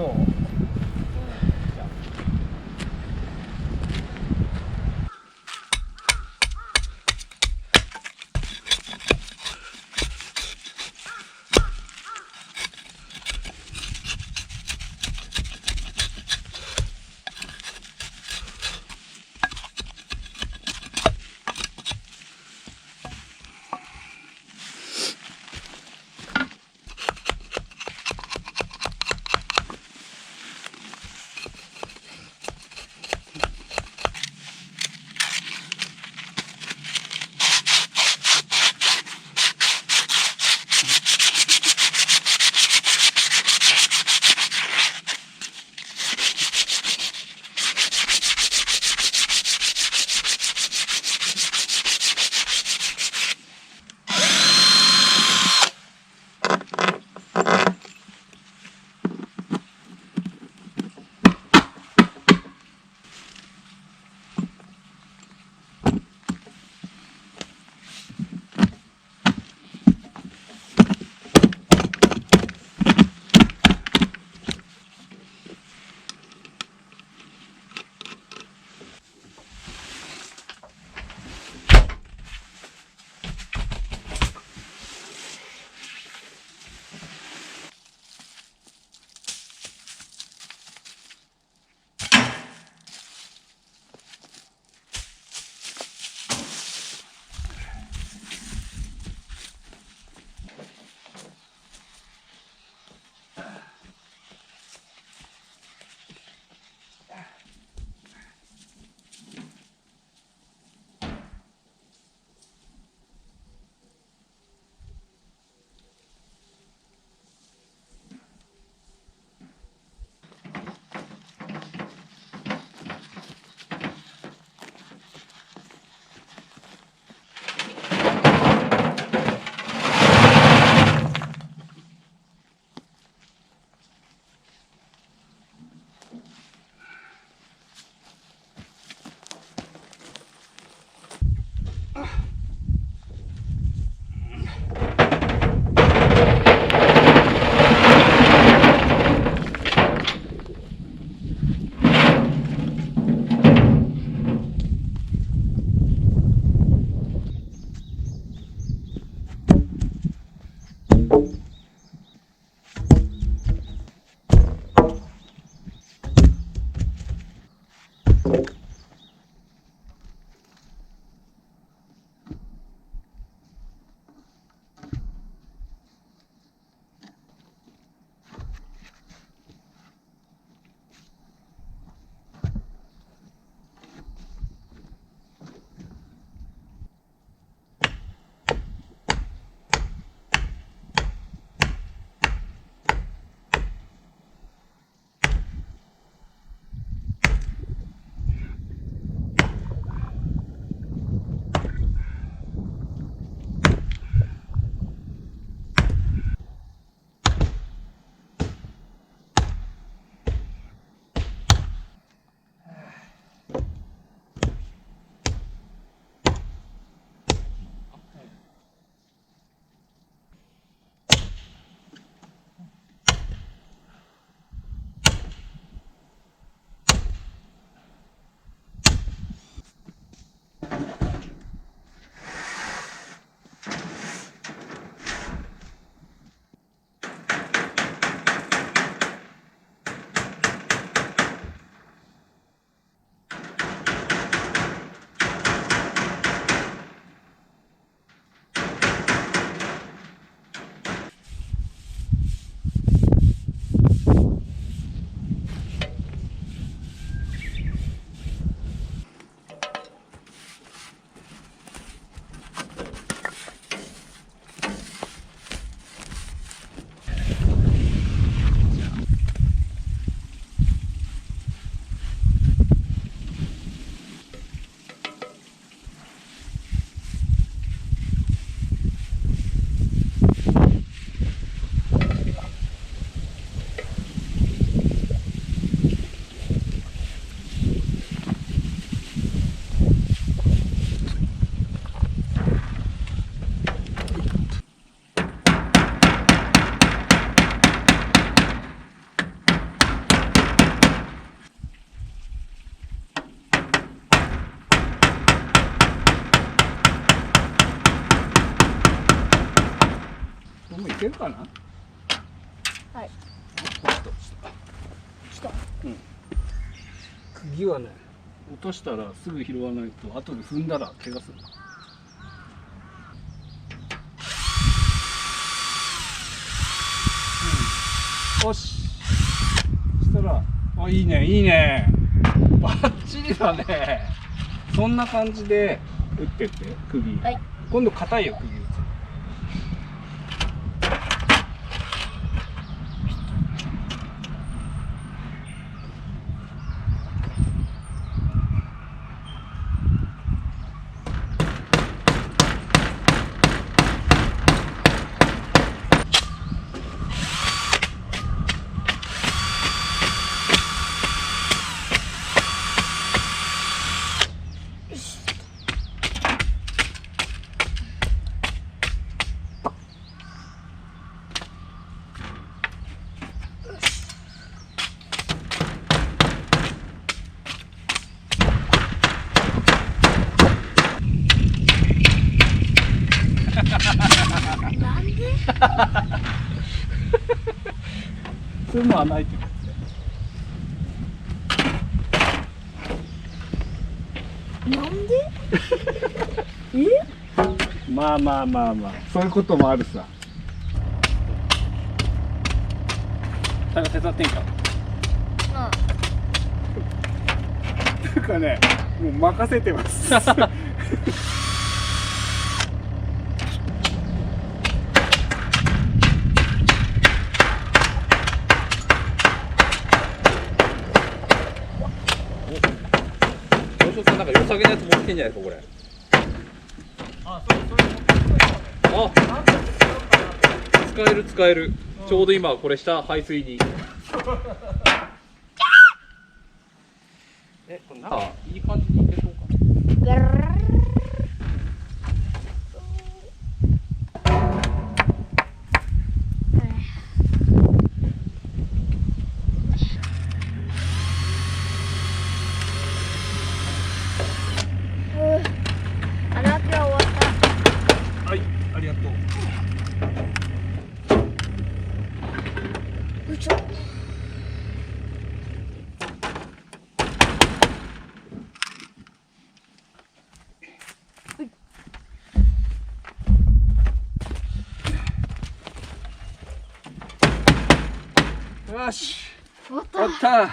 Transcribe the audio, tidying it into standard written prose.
どう？けるかな。はい。来た。うん。釘はね、落としたらすぐ拾わないと後で踏んだら怪我する。よし。そしたら、あ、いいね、いいね。バッチリだね。そんな感じで打ってって、釘。はい。今度硬いよ、釘打つ。なんで？そういうのはないってことね。なんで？まあまあまあまあ、そういうこともあるさ。なんか手伝ってんか。というかね、もう任せてます。なんか良さげなやつ持ってんじゃないですかこれ。あ、使える使える。ちょうど今これ下排水に。これなんかいい感じにいけそうか。はい、ありがとう。よし、終わった。